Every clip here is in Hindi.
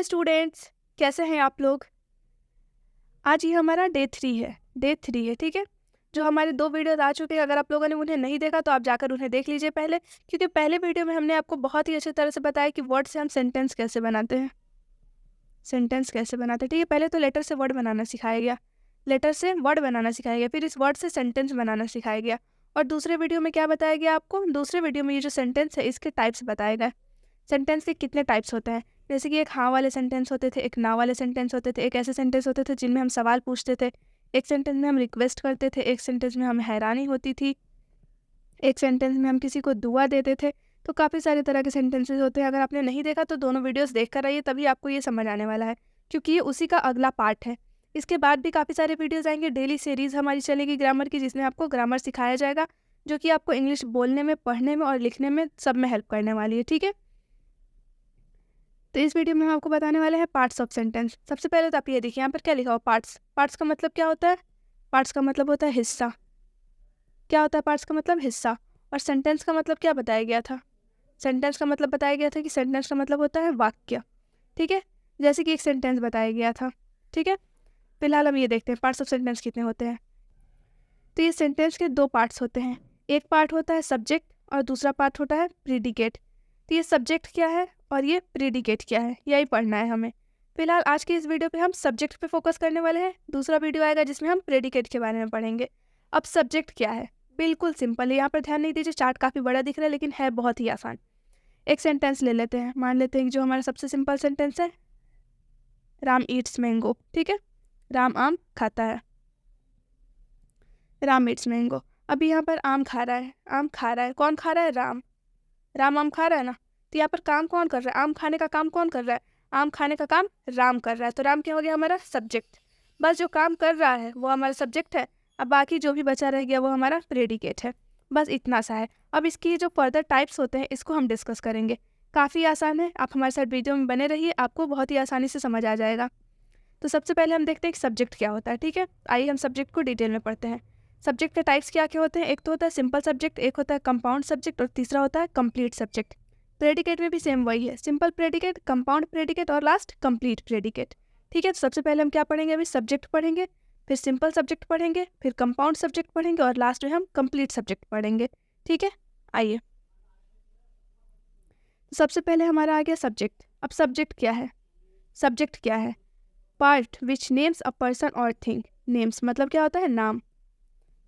स्टूडेंट्स, कैसे हैं आप लोग। आज ये हमारा डे 3 है ठीक है। जो हमारे 2 वीडियोस आ चुके हैं, अगर आप लोगों ने उन्हें नहीं देखा तो आप जाकर उन्हें देख लीजिए पहले, क्योंकि पहले वीडियो में हमने आपको बहुत ही अच्छी तरह से बताया कि वर्ड से हम सेंटेंस कैसे बनाते हैं। ठीक है। पहले तो लेटर से वर्ड बनाना सिखाया गया, फिर इस वर्ड से सेंटेंस बनाना सिखाया गया। और दूसरे वीडियो में क्या बताया गया आपको, दूसरे वीडियो में ये जो सेंटेंस है इसके टाइप्स बताए गए। सेंटेंस के कितने टाइप्स होते हैं, जैसे कि एक हाँ वाले सेंटेंस होते थे, एक ना वाले सेंटेंस होते थे, एक ऐसे सेंटेंस होते थे जिनमें हम सवाल पूछते थे, एक सेंटेंस में हम रिक्वेस्ट करते थे, एक सेंटेंस में हमें हैरानी होती थी, एक सेंटेंस में हम किसी को दुआ देते थे। तो काफ़ी सारे तरह के सेंटेंसेस होते हैं। अगर आपने नहीं देखा तो दोनों वीडियोस देख कर आइए, तभी आपको ये समझ आने वाला है, क्योंकि ये उसी का अगला पार्ट है। इसके बाद भी काफ़ी सारे वीडियोज़ आएंगे, डेली सीरीज़ हमारी चलेगी ग्रामर की, जिसमें आपको ग्रामर सिखाया जाएगा, जो कि आपको इंग्लिश बोलने में, पढ़ने में और लिखने में सब में हेल्प करने वाली है। ठीक है, तो इस वीडियो में हम आपको बताने वाले हैं पार्ट्स ऑफ सेंटेंस। सबसे पहले तो आप ये देखिए, यहाँ पर क्या लिखा हुआ पार्ट्स का मतलब क्या होता है। पार्ट्स का मतलब होता है हिस्सा। क्या होता है पार्ट्स का मतलब हिस्सा। और सेंटेंस का मतलब क्या बताया गया था, सेंटेंस का मतलब बताया गया था कि सेंटेंस का मतलब होता है वाक्य। ठीक है, जैसे कि एक सेंटेंस बताया गया था। ठीक है, फिलहाल हम ये देखते हैं पार्ट्स ऑफ सेंटेंस कितने होते हैं। तो ये सेंटेंस के 2 पार्ट्स होते हैं, एक पार्ट होता है सब्जेक्ट और दूसरा पार्ट होता है प्रीडिकेट। तो ये सब्जेक्ट क्या है और ये प्रीडिकेट क्या है, यही पढ़ना है हमें। फिलहाल आज के इस वीडियो पे हम सब्जेक्ट पे फोकस करने वाले हैं। दूसरा वीडियो आएगा जिसमें हम प्रेडिकेट के बारे में पढ़ेंगे। अब सब्जेक्ट क्या है, बिल्कुल सिंपल है। यहाँ पर ध्यान नहीं दीजिए, चार्ट काफ़ी बड़ा दिख रहा है लेकिन है बहुत ही आसान। एक सेंटेंस ले लेते हैं, मान लेते हैं कि जो हमारा सबसे सिंपल सेंटेंस है, राम ईट्स मैंगो। ठीक है, राम आम खाता है, राम ईट्स मैंगो। अभी यहाँ पर आम खा रहा है, कौन खा रहा है, राम आम खा रहा है ना। तो यहाँ पर काम कौन कर रहा है, आम खाने का काम कौन कर रहा है, आम खाने का काम राम कर रहा है। तो राम क्या हो गया, हमारा सब्जेक्ट। बस जो काम कर रहा है वो हमारा सब्जेक्ट है। अब बाकी जो भी बचा रह गया वो हमारा प्रेडिकेट है। बस इतना सा है। अब इसकी जो फर्दर टाइप्स होते हैं इसको हम डिस्कस करेंगे। काफ़ी आसान है, आप हमारे साथ वीडियो में बने रहिए, आपको बहुत ही आसानी से समझ आ जाएगा। तो सबसे पहले हम देखते हैं कि सब्जेक्ट क्या होता है। ठीक है, आइए हम सब्जेक्ट को डिटेल में पढ़ते हैं। सब्जेक्ट के टाइप्स क्या क्या होते हैं, एक तो होता है सिंपल सब्जेक्ट, एक होता है कंपाउंड सब्जेक्ट और तीसरा होता है कंप्लीट सब्जेक्ट। प्रेडिकेट में भी सेम वही है, सिंपल प्रेडिकेट, कंपाउंड प्रेडिकेट और लास्ट कंप्लीट प्रेडिकेट। ठीक है, तो सबसे पहले हम क्या पढ़ेंगे, अभी सब्जेक्ट पढ़ेंगे, फिर सिंपल सब्जेक्ट पढ़ेंगे, फिर कंपाउंड सब्जेक्ट पढ़ेंगे और लास्ट में हम कंप्लीट सब्जेक्ट पढ़ेंगे। ठीक है, आइए सबसे पहले हमारा आ गया सब्जेक्ट। अब सब्जेक्ट क्या है, part which names a person और थिंग। नेम्स मतलब क्या होता है, नाम।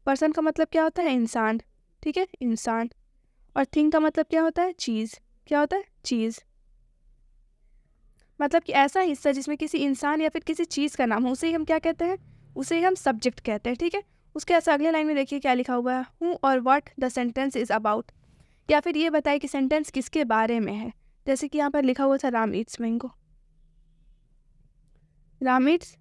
पर्सन का मतलब क्या होता है, इंसान। ठीक है, इंसान। और थिंग का मतलब क्या होता है, चीज़। क्या होता है, चीज़। मतलब कि ऐसा हिस्सा जिसमें किसी इंसान या फिर किसी चीज़ का नाम हो, उसे ही हम क्या कहते हैं, उसे ही हम सब्जेक्ट कहते हैं। ठीक है, उसके ऐसा अगले लाइन में देखिए क्या लिखा हुआ है, हु और what the sentence is about. या फिर ये बताए कि सेंटेंस किसके बारे में है। जैसे कि यहाँ पर लिखा हुआ था Ram Yeats mango, Ram Yeats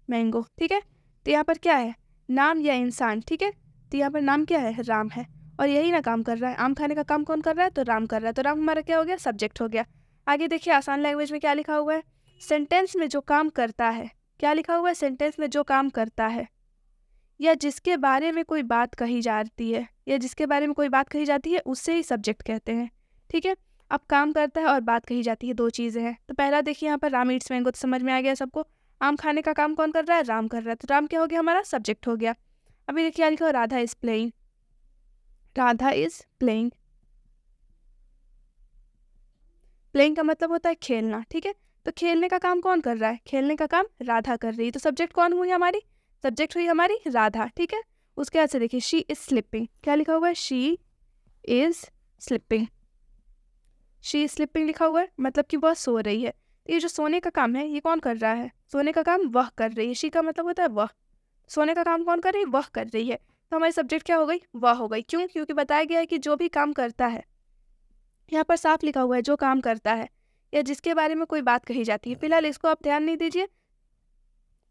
mango. ठीक है, तो यहाँ पर क्या है, नाम या इंसान। ठीक है, तो यहाँ पर नाम क्या है, राम है, और यही ना काम कर रहा है। आम खाने का काम कौन कर रहा है, तो राम कर रहा है। तो राम हमारा क्या हो गया, सब्जेक्ट हो गया। आगे देखिए आसान लैंग्वेज में क्या लिखा हुआ है, सेंटेंस में जो काम करता है। क्या लिखा हुआ है, सेंटेंस में जो काम करता है या जिसके बारे में कोई बात कही जाती है, उसे ही सब्जेक्ट कहते हैं। ठीक है, अब काम करता है और बात कही जाती है, 2 चीज़ें हैं। तो पहला देखिए यहाँ पर राम ईट्स मैंगो, तो समझ में आ गया सबको। आम खाने का काम कौन कर रहा है, राम कर रहा है। तो राम क्या हो गया, हमारा सब्जेक्ट हो गया। अभी देखिए क्या लिखा हो, राधा इज प्लेइंग, प्लेइंग का मतलब होता है खेलना। ठीक है, तो खेलने का काम कौन कर रहा है, खेलने का काम राधा कर रही है। तो सब्जेक्ट कौन हुई हमारी, सब्जेक्ट हुई हमारी राधा। ठीक है, उसके बाद से देखिए शी इज स्लिपिंग। क्या लिखा हुआ है, शी इज स्लिपिंग लिखा हुआ है, मतलब कि वह सो रही है। तो ये जो सोने का काम है ये कौन कर रहा है, सोने का काम वह कर रही है। शी का मतलब होता है वह, सोने का काम कौन कर रही है, वह कर रही है। तो हमारी सब्जेक्ट क्या हो गई, वह हो गई। क्यों, क्योंकि बताया गया है कि जो भी काम करता है, यहाँ पर साफ लिखा हुआ है जो काम करता है या जिसके बारे में कोई बात कही जाती है। फिलहाल इसको आप ध्यान नहीं दीजिए,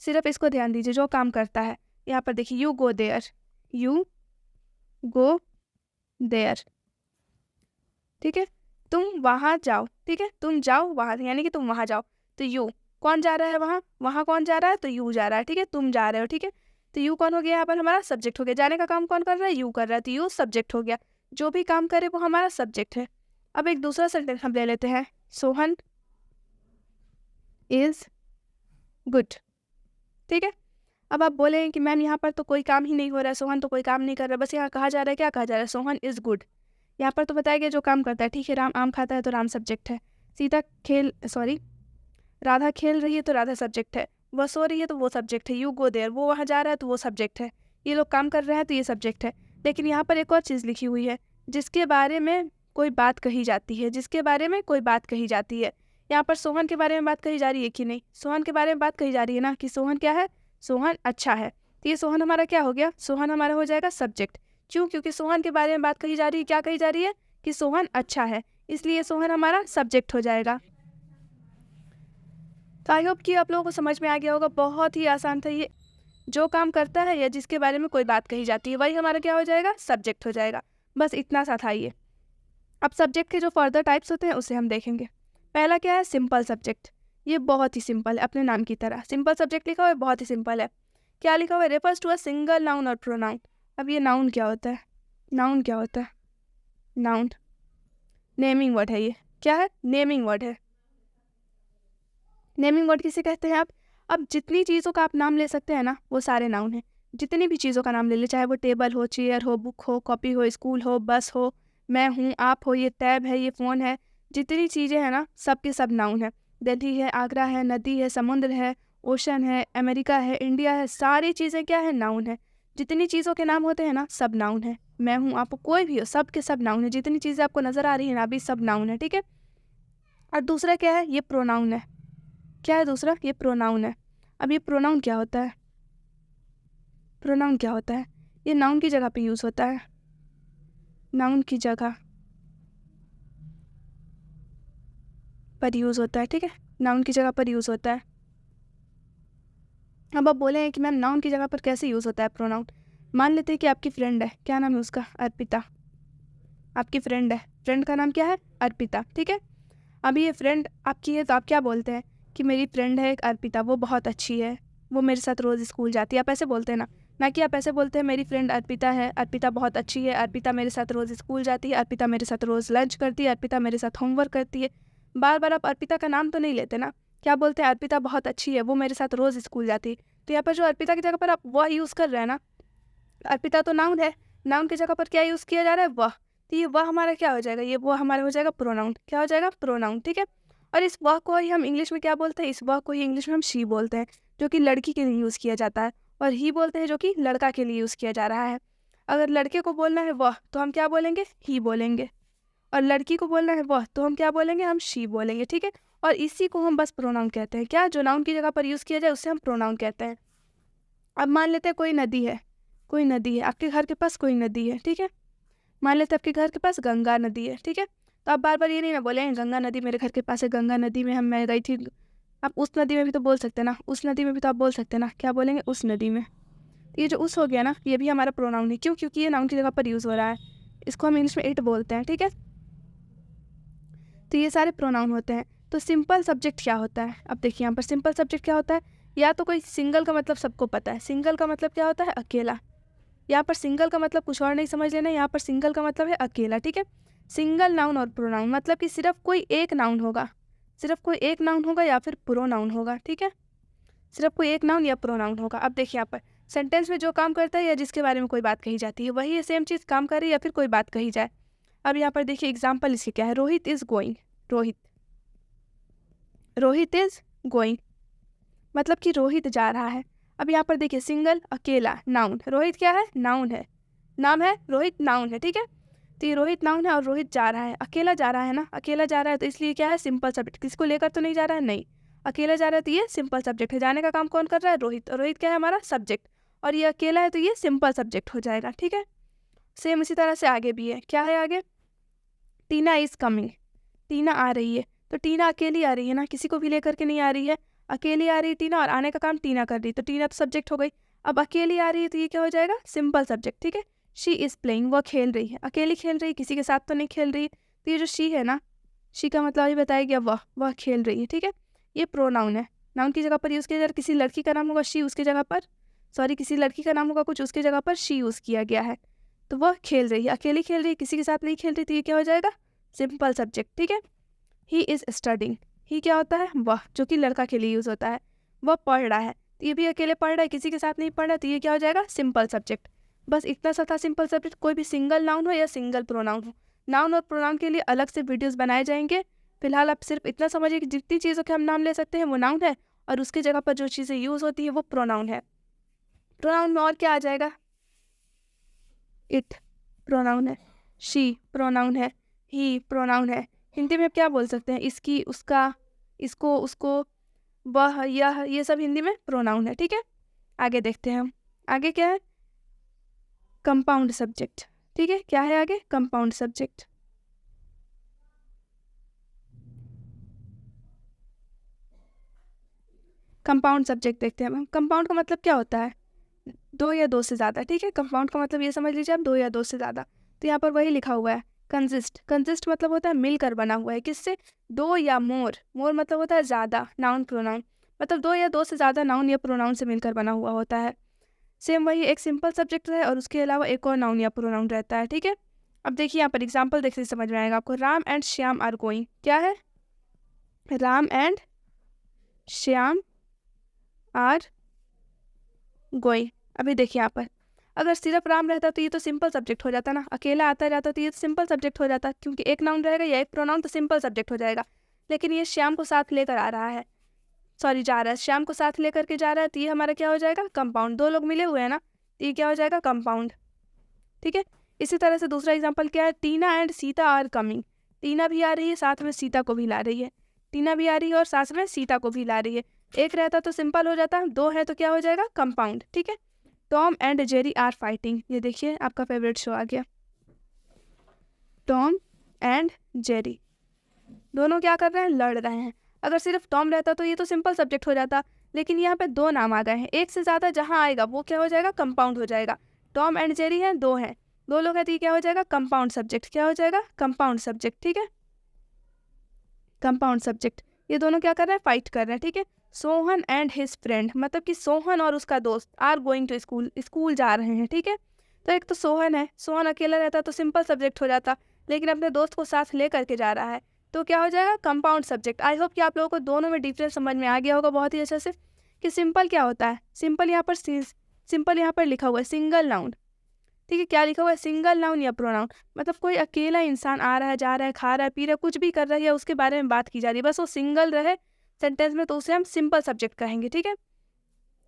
सिर्फ इसको ध्यान दीजिए, जो काम करता है। यहाँ पर देखिए यू गो देयर। ठीक है, तुम वहाँ जाओ। ठीक है, तुम जाओ वहाँ, यानी कि तुम वहाँ जाओ। तो यू, कौन जा रहा है वहाँ, वहाँ कौन जा रहा है, तो यू जा रहा है। ठीक है, तुम जा रहे हो। ठीक है, तो यू कौन हो गया, यहाँ पर हमारा सब्जेक्ट हो गया। जाने का काम कौन कर रहा है, यू कर रहा है, तो यू सब्जेक्ट हो गया। जो भी काम करे वो हमारा सब्जेक्ट है। अब एक दूसरा सेंटेंस हम ले लेते हैं, सोहन इज़ गुड। ठीक है। अब आप बोलें कि मैम यहाँ पर तो कोई काम ही नहीं हो रहा है, सोहन तो कोई काम नहीं कर रहा, बस यहाँ कहा जा रहा है, क्या कहा जा रहा है, सोहन इज़ गुड। यहाँ पर तो बताया गया जो काम करता है। ठीक है, राम आम खाता है तो राम सब्जेक्ट है, राधा खेल रही है तो राधा सब्जेक्ट है, वह सो रही है तो वो सब्जेक्ट है, यू गो देयर वो वहाँ जा रहा है तो वो सब्जेक्ट है, ये लोग काम कर रहे हैं तो ये सब्जेक्ट है। लेकिन यहाँ पर एक और चीज़ लिखी हुई है, जिसके बारे में कोई बात कही जाती है, जिसके बारे में कोई बात कही जाती है। यहाँ पर सोहन के बारे में बात कही जा रही है कि नहीं, सोहन के बारे में बात कही जा रही है ना, कि सोहन क्या है, सोहन अच्छा है। तो ये सोहन हमारा क्या हो गया, सोहन हमारा हो जाएगा सब्जेक्ट। क्यों, क्योंकि सोहन के बारे में बात कही जा रही है, क्या कही जा रही है, कि सोहन अच्छा है, इसलिए सोहन हमारा सब्जेक्ट हो जाएगा। तो आई होप कि आप लोगों को समझ में आ गया होगा, बहुत ही आसान था ये। जो काम करता है या जिसके बारे में कोई बात कही जाती है, वही हमारा क्या हो जाएगा, सब्जेक्ट हो जाएगा। बस इतना सा था ये। अब सब्जेक्ट के जो फर्दर टाइप्स होते हैं उसे हम देखेंगे। पहला क्या है, सिंपल सब्जेक्ट। ये बहुत ही सिंपल है, अपने नाम की तरह सिंपल सब्जेक्ट लिखा हुआ है, बहुत ही सिंपल है। क्या लिखा हुआ है, refers to a single noun और प्रोनाउन। अब ये नाउन क्या होता है, नाउन क्या होता है, नाउन नेमिंग वर्ड है। ये क्या है, नेमिंग वर्ड है। नेमिंग वर्ड किसे कहते हैं आप, अब जितनी चीज़ों का आप नाम ले सकते हैं ना, वो सारे नाउन हैं। जितनी भी चीज़ों का नाम ले ले, चाहे वो टेबल हो, चेयर हो, बुक हो, कॉपी हो, स्कूल हो, बस हो, मैं हूँ, आप हो, ये टैब है, ये फ़ोन है, जितनी चीज़ें हैं ना, सब के सब नाउन है। दिल्ली है, आगरा है, नदी है, समुद्र है, ओशन है, अमेरिका है, इंडिया है, सारी चीज़ें क्या है, नाउन है। जितनी चीज़ों के नाम होते हैं ना, सब नाउन है। मैं हूँ, आप कोई भी हो, सब के सब नाउन है। जितनी चीज़ें आपको नज़र आ रही है ना, अभी सब नाउन है। ठीक है। और दूसरा क्या है, ये प्रोनाउन है। क्या है दूसरा, ये प्रोनाउन है। अब ये प्रोनाउन क्या होता है, प्रोनाउन क्या होता है, ये नाउन की जगह पे यूज़ होता है, नाउन की जगह पर यूज़ होता है। ठीक है, नाउन की जगह पर यूज़ होता है। अब आप बोले हैं कि मैम नाउन की जगह पर कैसे यूज़ होता है प्रोनाउन। मान लेते हैं कि आपकी फ्रेंड है, क्या नाम है उसका, अर्पिता। आपकी फ्रेंड है, फ्रेंड का नाम क्या है, अर्पिता। ठीक है। अभी ये फ्रेंड आपकी है तो आप क्या बोलते हैं कि मेरी फ्रेंड है एक अर्पिता, वो बहुत अच्छी है, वो मेरे साथ रोज़ स्कूल जाती है। आप ऐसे बोलते हैं ना कि आप ऐसे बोलते हैं मेरी फ्रेंड अर्पिता है, अर्पिता बहुत अच्छी है, अर्पिता मेरे साथ रोज़ स्कूल जाती है, अर्पिता मेरे साथ रोज़ लंच करती है, अर्पिता मेरे साथ होमवर्क करती है। बार बार आप अर्पिता का नाम तो नहीं लेते ना, क्या बोलते हैं, अर्पिता बहुत अच्छी है, वो मेरे साथ रोज़ स्कूल जाती है। तो यहाँ पर जो अर्पिता की जगह पर आप वह यूज़ कर रहे हैं ना, अर्पिता तो नाउन है, नाउन की जगह पर क्या यूज़ किया जा रहा है, वह। तो ये वह हमारा क्या हो जाएगा, ये वह हमारा हो जाएगा प्रोनाउन। क्या हो जाएगा, प्रोनाउन। ठीक है। और इस वह को ही हम इंग्लिश में क्या बोलते हैं, इस वह को ही इंग्लिश में हम शी बोलते हैं, जो कि लड़की के लिए यूज़ किया जाता है, और ही बोलते हैं जो कि लड़का के लिए यूज़ किया जा रहा है। अगर लड़के को बोलना है वह तो हम क्या बोलेंगे, ही बोलेंगे, और लड़की को बोलना है वह तो हम क्या बोलेंगे, हम शी बोलेंगे। ठीक है। और इसी को हम बस प्रोनाउन कहते हैं। क्या, जो नाउन की जगह पर यूज़ किया जाए उसे हम प्रोनाउन कहते हैं। अब मान लेते हैं कोई नदी है, कोई नदी है, आपके घर के पास कोई नदी है। ठीक है। मान लेते हैं आपके घर के पास गंगा नदी है। ठीक है। तो आप बार बार ये नहीं ना बोलें गंगा नदी मेरे घर के पास है, गंगा नदी में मैं गई थी। आप उस नदी में भी तो बोल सकते हैं ना, उस नदी में भी तो आप बोल सकते हैं ना, क्या बोलेंगे, उस नदी में। तो ये जो उस हो गया ना, ये भी हमारा प्रोनाउन है। क्यों, क्योंकि ये नाउन की जगह पर यूज़ हो रहा है। इसको हम इंग्लिश में इट बोलते हैं। ठीक है। तो ये सारे प्रोनाउन होते हैं। तो सिंपल सब्जेक्ट क्या होता है, अब देखिए यहाँ पर सिंपल सब्जेक्ट क्या होता है। या तो कोई सिंगल का मतलब सबको पता है, सिंगल का मतलब क्या होता है, अकेला। यहाँ पर सिंगल का मतलब कुछ और नहीं समझ लेना, यहाँ पर सिंगल का मतलब है अकेला। ठीक है। सिंगल नाउन और प्रोनाउन मतलब कि सिर्फ कोई एक नाउन होगा, सिर्फ कोई एक नाउन होगा या फिर प्रोनाउन होगा। ठीक है। सिर्फ कोई एक नाउन या प्रोनाउन होगा। अब देखिए यहाँ पर सेंटेंस में जो काम करता है या जिसके बारे में कोई बात कही जाती है, वही सेम चीज़ काम करे या फिर कोई बात कही जाए। अब यहाँ पर देखिए एग्जाम्पल इसके क्या है, Rohit is going, Rohit is going मतलब कि रोहित जा रहा है। अब यहाँ पर देखिए सिंगल, अकेला, नाउन। रोहित क्या है, नाउन है, नाम है, रोहित नाउन है। ठीक है। तो ये रोहित नाउन है और रोहित जा रहा है, अकेला जा रहा है ना, अकेला जा रहा है तो इसलिए क्या है, सिंपल सब्जेक्ट। किसको लेकर तो नहीं जा रहा है, नहीं, अकेला जा रहा है तो ये सिंपल सब्जेक्ट है। जाने का काम कौन कर रहा है, रोहित, और रोहित क्या है, हमारा सब्जेक्ट, और ये अकेला है तो ये सिंपल सब्जेक्ट हो जाएगा। ठीक है। सेम इसी तरह से आगे भी है, क्या है आगे, टीना इज़ कमिंग, टीना आ रही है, तो टीना अकेली आ रही है ना, किसी को भी लेकर के नहीं आ रही है, अकेली आ रही है टीना, और आने का काम टीना कर रही है, तो टीना तो सब्जेक्ट हो गई। अब अकेली आ रही है तो ये क्या हो जाएगा, सिंपल सब्जेक्ट। ठीक है। शी इज़ प्लेइंग, वह खेल रही है, अकेली खेल रही है, किसी के साथ तो नहीं खेल रही है। तो ये जो शी है ना, शी का मतलब ये बताया गया वह खेल रही है। ठीक है। ये प्रोनाउन है, नाउन की जगह पर यूज़ किया जा रहा है। किसी लड़की का नाम होगा शी, उसकी जगह पर किसी लड़की का नाम होगा कुछ, उसकी जगह पर शी यूज़ किया गया है। तो वह खेल रही है, अकेली खेल रही है, किसी के साथ नहीं खेल रही, तो ये क्या हो जाएगा, सिंपल सब्जेक्ट। ठीक है। ही इज़ स्टडिंग, ही क्या होता है? वह, जो कि लड़का के लिए यूज़ होता है। वह पढ़ रहा है, तो ये भी अकेले पढ़ रहा है, किसी के साथ नहीं पढ़ रहा, तो ये क्या हो जाएगा? Simple subject. बस इतना सा था सिंपल सब्जेक्ट। कोई भी सिंगल नाउन हो या सिंगल प्रोनाउन हो, नाउन और प्रोनाउन के लिए अलग से वीडियोज़ बनाए जाएंगे। फिलहाल आप सिर्फ इतना समझिए कि जितनी चीज़ों के हम नाम ले सकते हैं वो नाउन है, और उसकी जगह पर जो चीज़ें यूज़ होती है वो प्रोनाउन है। प्रोनाउन में और क्या आ जाएगा? इट प्रोनाउन है, शी प्रोनाउन है, ही प्रोनाउन है। हिंदी में आप क्या बोल सकते हैं? इसकी, उसका, इसको, उसको, वह, यह, ये सब हिंदी में प्रोनाउन है। ठीक है, आगे देखते हैं हम। आगे क्या है? Compound subject. ठीक है, क्या है आगे? Compound subject. कंपाउंड सब्जेक्ट देखते हैं हम। कंपाउंड का मतलब क्या होता है? दो या दो से ज़्यादा। ठीक है, कंपाउंड का मतलब ये समझ लीजिए आप, दो या दो से ज़्यादा। तो यहाँ पर वही लिखा हुआ है, कंसिस्ट। कंसिस्ट मतलब होता है मिलकर बना हुआ है। किससे? दो या मोर। मोर मतलब होता है ज़्यादा, नाउन प्रोनाउन, मतलब दो या दो से ज़्यादा नाउन या प्रोनाउन से मिलकर बना हुआ होता है। सेम वही एक सिंपल सब्जेक्ट है और उसके अलावा एक और नाउन या प्रोनाउन रहता है। ठीक है, अब देखिए यहाँ पर एग्जाम्पल देखते समझ में आएगा आपको। Ram and Shyam are going. क्या है? Ram and Shyam are going. अभी देखिए यहाँ पर, अगर सिर्फ राम रहता तो ये तो सिंपल सब्जेक्ट हो जाता ना, अकेला आता जाता तो ये तो सिंपल सब्जेक्ट हो जाता, क्योंकि एक नाउन रहेगा या एक प्रोनाउन, तो सिंपल सब्जेक्ट हो जाएगा। लेकिन ये श्याम को साथ लेकर आ रहा है, सॉरी जा रहा है, श्याम को साथ लेकर के जा रहा है, तो ये हमारा क्या हो जाएगा? कंपाउंड। दो लोग मिले हुए हैं ना, तो ये क्या हो जाएगा? कंपाउंड। ठीक है, इसी तरह से दूसरा एग्जाम्पल क्या है? टीना एंड सीता आर कमिंग। टीना भी आ रही है, साथ में सीता को भी ला रही है। टीना भी आ रही है और साथ में सीता को भी ला रही है। एक रहता तो सिंपल हो जाता, दो है तो क्या हो जाएगा? कंपाउंड। ठीक है, Tom and Jerry are fighting. ये देखिए आपका फेवरेट शो आ गया, टॉम एंड जेरी, दोनों क्या कर रहे हैं? लड़ रहे हैं। अगर सिर्फ टॉम रहता तो ये तो सिंपल सब्जेक्ट हो जाता, लेकिन यहाँ पे दो नाम आ गए हैं, एक से ज़्यादा जहाँ आएगा वो क्या हो जाएगा? कंपाउंड हो जाएगा। टॉम एंड जेरी हैं, दो हैं, दो लोग हैं, तो ये क्या हो जाएगा? Compound subject. क्या हो जाएगा? Compound subject. ठीक है, कंपाउंड सब्जेक्ट। ये दोनों क्या कर रहे हैं? फाइट कर रहे हैं। ठीक है, सोहन एंड हिज फ्रेंड, मतलब कि सोहन और उसका दोस्त are going to school, school जा रहे हैं। ठीक है, तो एक तो सोहन है, सोहन अकेला रहता तो सिंपल सब्जेक्ट हो जाता, लेकिन अपने दोस्त को साथ ले करके जा रहा है, तो क्या हो जाएगा? Compound subject. आई होप कि आप लोगों को दोनों में डिफरेंस समझ में आ गया होगा बहुत ही अच्छे से, कि सिंपल क्या होता है। सिंपल यहाँ पर लिखा हुआ है सिंगल नाउन। ठीक है, क्या लिखा हुआ है? सिंगल नाउन या प्रोनाउन, मतलब कोई अकेला इंसान आ रहा है, जा रहा है, खा रहा है, पी रहा है, कुछ भी कर रहा है, उसके बारे में बात की जा रही है, बस वो सिंगल रहे सेंटेंस में, तो उसे हम सिंपल सब्जेक्ट कहेंगे। ठीक है,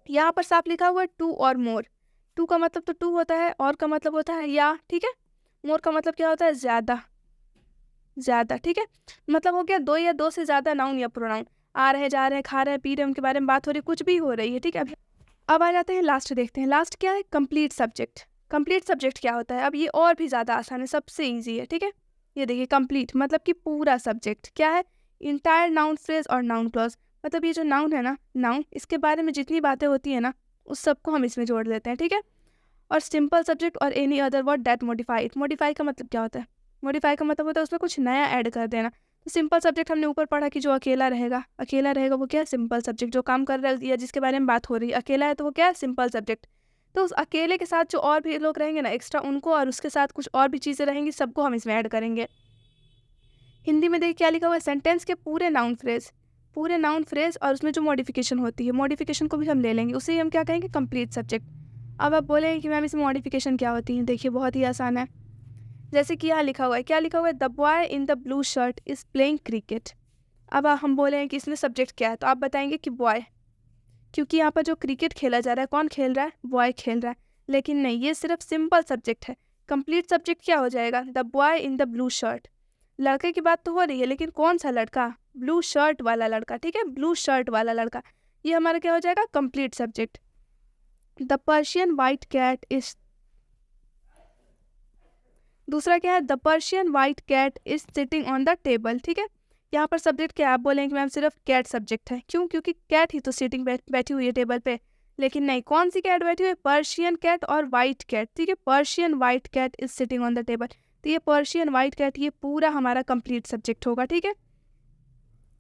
यहाँ पर साफ लिखा हुआ है टू और मोर। टू का मतलब तो टू होता है, और का मतलब होता है या। ठीक है, मोर का मतलब क्या होता है? ज़्यादा, ज़्यादा। ठीक है, मतलब हो गया दो या दो से ज़्यादा नाउन या प्रोनाउन, आ रहे, जा रहे, खा रहे, पी रहे, उनके बारे में बात हो रही, कुछ भी हो रही है। ठीक है, अब आ जाते हैं लास्ट, देखते हैं लास्ट क्या है? Complete subject. कंप्लीट सब्जेक्ट क्या होता है? अब ये और भी ज़्यादा आसान है, सबसे ईजी है। ठीक है, ये देखिए कंप्लीट मतलब कि पूरा सब्जेक्ट। क्या है? इंटायर नाउन फ्रेज और नाउन क्लॉज, मतलब ये जो नाउन है ना, नाउन, इसके बारे में जितनी बातें होती है ना, उस सबको हम इसमें जोड़ देते हैं। ठीक है, और सिंपल सब्जेक्ट और any other word that modify it. Modify का मतलब क्या होता है? मॉडिफाई का मतलब होता है उसमें कुछ नया ऐड कर देना। तो सिंपल सब्जेक्ट हमने ऊपर पढ़ा कि जो अकेला रहेगा, अकेला रहेगा वो क्या है? Simple subject. जो काम कर रहा है या जिसके बारे में बात हो रही है अकेला है, तो वो क्या है? Simple subject. तो उस अकेले के साथ जो और भी लोग रहेंगे ना एक्स्ट्रा, उनको, और उसके साथ कुछ और भी चीज़ें रहेंगी, सबको हम इसमें ऐड करेंगे। हिंदी में देखिए क्या लिखा हुआ है? सेंटेंस के पूरे नाउन फ्रेज, पूरे नाउन फ्रेज, और उसमें जो मॉडिफिकेशन होती है, मॉडिफिकेशन को भी हम ले लेंगे, उसे हम क्या कहेंगे? Complete subject. अब आप बोलेंगे कि मैम इसमें मॉडिफिकेशन क्या होती है? देखिए बहुत ही आसान है, जैसे कि यहाँ लिखा हुआ है, क्या लिखा हुआ है? The boy in the blue shirt is playing cricket. अब हम बोले हैं कि इसमें सब्जेक्ट क्या है, तो आप बताएंगे कि बॉय, क्योंकि यहाँ पर जो क्रिकेट खेला जा रहा है, कौन खेल रहा है? बॉय खेल रहा है। लेकिन नहीं, ये सिर्फ सिंपल सब्जेक्ट है। कंप्लीट सब्जेक्ट क्या हो जाएगा? The boy in the blue shirt. लड़के की बात तो हो रही है, लेकिन कौन सा लड़का? ब्लू शर्ट वाला लड़का। ठीक है, ब्लू शर्ट वाला लड़का, ये हमारा क्या हो जाएगा? Complete subject. The Persian white cat is, दूसरा क्या है? The Persian white cat is sitting on the table. ठीक है, यहाँ पर सब्जेक्ट क्या है? आप बोलेंगे मैम सिर्फ कैट सब्जेक्ट है, क्यों? क्योंकि कैट ही तो सिटिंग बैठी हुई है टेबल पे। लेकिन नहीं, कौन सी कैट बैठी हुई है? पर्शियन कैट और वाइट कैट। ठीक है, Persian white cat is sitting on the table, तो ये पर्शियन वाइट कैट, ये पूरा हमारा कंप्लीट सब्जेक्ट होगा। ठीक है,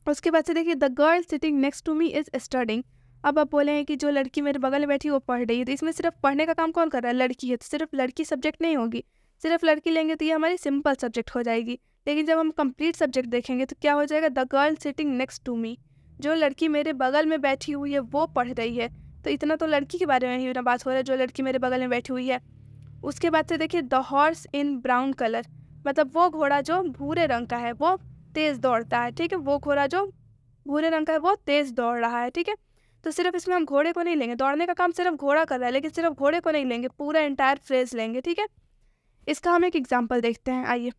उसके बाद से देखिए the girl sitting next to me is studying. अब आप बोले हैं कि जो लड़की मेरे बगल में बैठी वो पढ़ रही है, तो इसमें सिर्फ पढ़ने का काम कौन कर रहा है? लड़की है, तो सिर्फ लड़की सब्जेक्ट नहीं होगी, सिर्फ लड़की लेंगे तो ये हमारी सिंपल सब्जेक्ट हो जाएगी। लेकिन जब हम कंप्लीट सब्जेक्ट देखेंगे तो क्या हो जाएगा, the girl sitting next to me, जो लड़की मेरे बगल में बैठी हुई है वो पढ़ रही है। तो इतना तो लड़की के बारे में ही ना बात हो रहा है, जो लड़की मेरे बगल में बैठी हुई है। उसके बाद से देखिए the horse in brown colour, मतलब वो घोड़ा जो भूरे रंग का है वो तेज़ दौड़ता है, ठीक है। वो घोड़ा जो भूरे रंग का है वो तेज़ दौड़ रहा है, ठीक है। तो सिर्फ इसमें हम घोड़े को नहीं लेंगे, दौड़ने का काम सिर्फ घोड़ा कर रहा है, लेकिन सिर्फ घोड़े को नहीं लेंगे, पूरा एंटायर फ्रेज लेंगे, ठीक है। इसका हम एक एग्जाम्पल देखते हैं, आइए।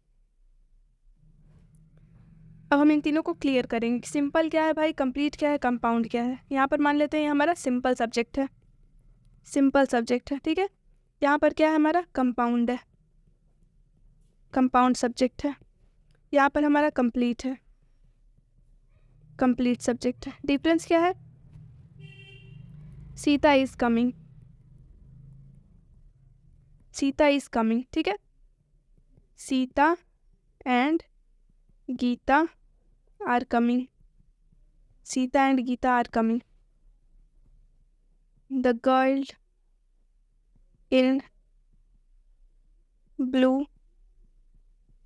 अब हम इन तीनों को क्लियर करेंगे। सिंपल क्या है भाई, कंप्लीट क्या है, कंपाउंड क्या है। यहाँ पर मान लेते हैं ये हमारा सिंपल सब्जेक्ट है, सिंपल सब्जेक्ट है, ठीक है। यहाँ पर क्या है हमारा, कंपाउंड है, कंपाउंड सब्जेक्ट है। यहाँ पर हमारा कंप्लीट है, कंप्लीट सब्जेक्ट है। डिफरेंस क्या है, Sita is coming, Sita is coming, ठीक है। Sita and Gita are coming, Sita and Gita are coming. The girl in blue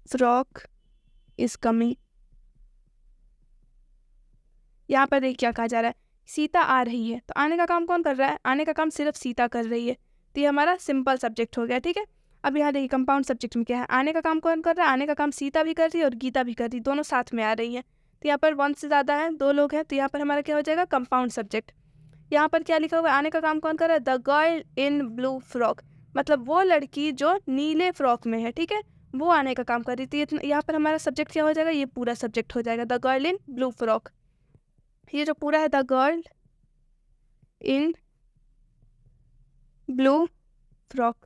frock is coming. यहाँ पर देखिए क्या कहा जा रहा है, सीता आ रही है, तो आने का काम कौन कर रहा है, आने का काम सिर्फ सीता कर रही है, तो ये हमारा सिंपल सब्जेक्ट हो गया, ठीक है। अब यहाँ देखिए कंपाउंड सब्जेक्ट में क्या है, आने का काम कौन कर रहा है, आने का काम सीता भी कर रही है और गीता भी कर रही है, दोनों साथ में आ रही है। तो यहाँ पर वन से ज़्यादा है, दो लोग हैं, तो यहाँ पर हमारा क्या हो जाएगा, कंपाउंड सब्जेक्ट। यहाँ पर क्या लिखा हुआ है, आने का काम कौन कर रहा है, the girl in blue frock, मतलब वो लड़की जो नीले फ्रॉक में है, ठीक है, वो आने का काम कर रही थी। यहाँ पर हमारा सब्जेक्ट क्या हो जाएगा, ये पूरा सब्जेक्ट हो जाएगा, the girl in blue frock. ये जो पूरा है the girl in blue frock,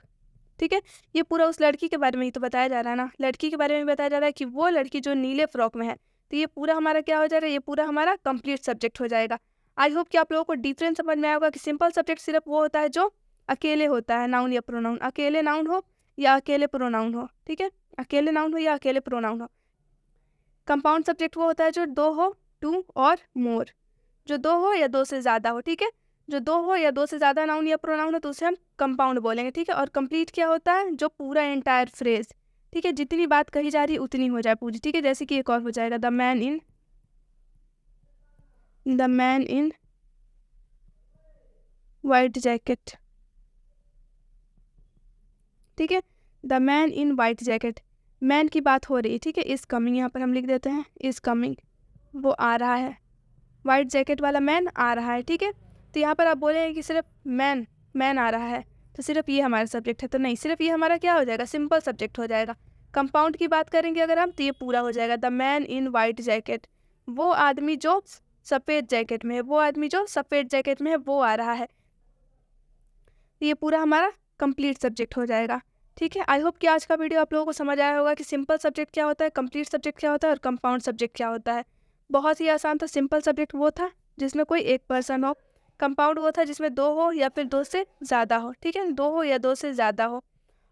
ठीक है, ये पूरा उस लड़की के बारे में ही तो बताया जा रहा है ना, लड़की के बारे में बताया जा रहा है कि वो लड़की जो नीले फ्रॉक में है। तो ये पूरा हमारा क्या हो जाएगा, ये पूरा हमारा कंप्लीट सब्जेक्ट हो जाएगा। आई होप कि आप लोगों को डिफरेंस समझ में आया होगा कि सिंपल सब्जेक्ट सिर्फ वो होता है जो अकेले होता है, नाउन या प्रोनाउन, अकेले नाउन हो या अकेले प्रोनाउन हो, ठीक है, अकेले नाउन हो या अकेले प्रोनाउन हो। कंपाउंड सब्जेक्ट वो होता है जो दो हो, टू और मोर, जो दो हो या दो से ज़्यादा हो, ठीक है, जो दो हो या दो से ज़्यादा नाउन या प्रोनाउन हो तो उसे हम कंपाउंड बोलेंगे, ठीक है। और कंप्लीट क्या होता है, जो पूरा एंटायर फ्रेज, ठीक है, जितनी बात कही जा रही है उतनी हो जाए पूरी, ठीक है। जैसे कि एक और हो जाएगा, the man in white jacket, ठीक है, the man in white jacket, man की बात हो रही है, ठीक है, इज कमिंग, यहाँ पर हम लिख देते हैं इज कमिंग, वो आ रहा है, वाइट जैकेट वाला मैन आ रहा है, ठीक है। तो यहाँ पर आप बोलेंगे कि सिर्फ मैन आ रहा है, तो सिर्फ ये हमारा सब्जेक्ट है, तो नहीं, सिर्फ ये हमारा क्या हो जाएगा, सिंपल सब्जेक्ट हो जाएगा। कंपाउंड की बात करेंगे अगर हम, तो ये पूरा हो जाएगा, the man in white jacket, वो आदमी जो सफ़ेद जैकेट में है, वो आदमी जो सफ़ेद जैकेट में है वो आ रहा है, तो ये पूरा हमारा कंप्लीट सब्जेक्ट हो जाएगा, ठीक है। आई होप कि आज का वीडियो आप लोगों को समझ आया होगा कि सिंपल सब्जेक्ट क्या होता है, कंप्लीट सब्जेक्ट क्या होता है और कंपाउंड सब्जेक्ट क्या होता है। बहुत ही आसान था। सिंपल सब्जेक्ट वो था जिसमें कोई एक पर्सन हो, कंपाउंड वो था जिसमें दो हो या फिर दो से ज़्यादा हो, ठीक है, दो हो या दो से ज़्यादा हो,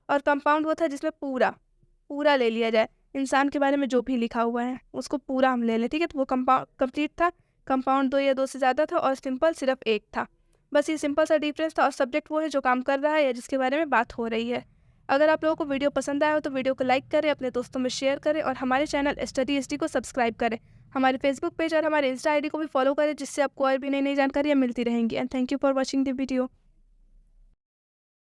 और कंपाउंड वो था जिसमें पूरा ले लिया जाए, इंसान के बारे में जो भी लिखा हुआ है उसको पूरा हम ले लें, ठीक है। तो वो कंप्लीट था, कंपाउंड दो या दो से ज़्यादा था, और सिंपल सिर्फ एक था। बस ये सिंपल सा डिफरेंस था, और सब्जेक्ट वो है जो काम कर रहा है या जिसके बारे में बात हो रही है। अगर आप लोगों को वीडियो पसंद आया हो तो वीडियो को लाइक करें, अपने दोस्तों में शेयर करें, और हमारे चैनल स्टडी एसडी को सब्सक्राइब करें। हमारे फेसबुक पेज और हमारे इंस्टा आईडी को भी फॉलो करें, जिससे आपको और भी नई जानकारियाँ मिलती रहेंगी। And thank you for watching the video.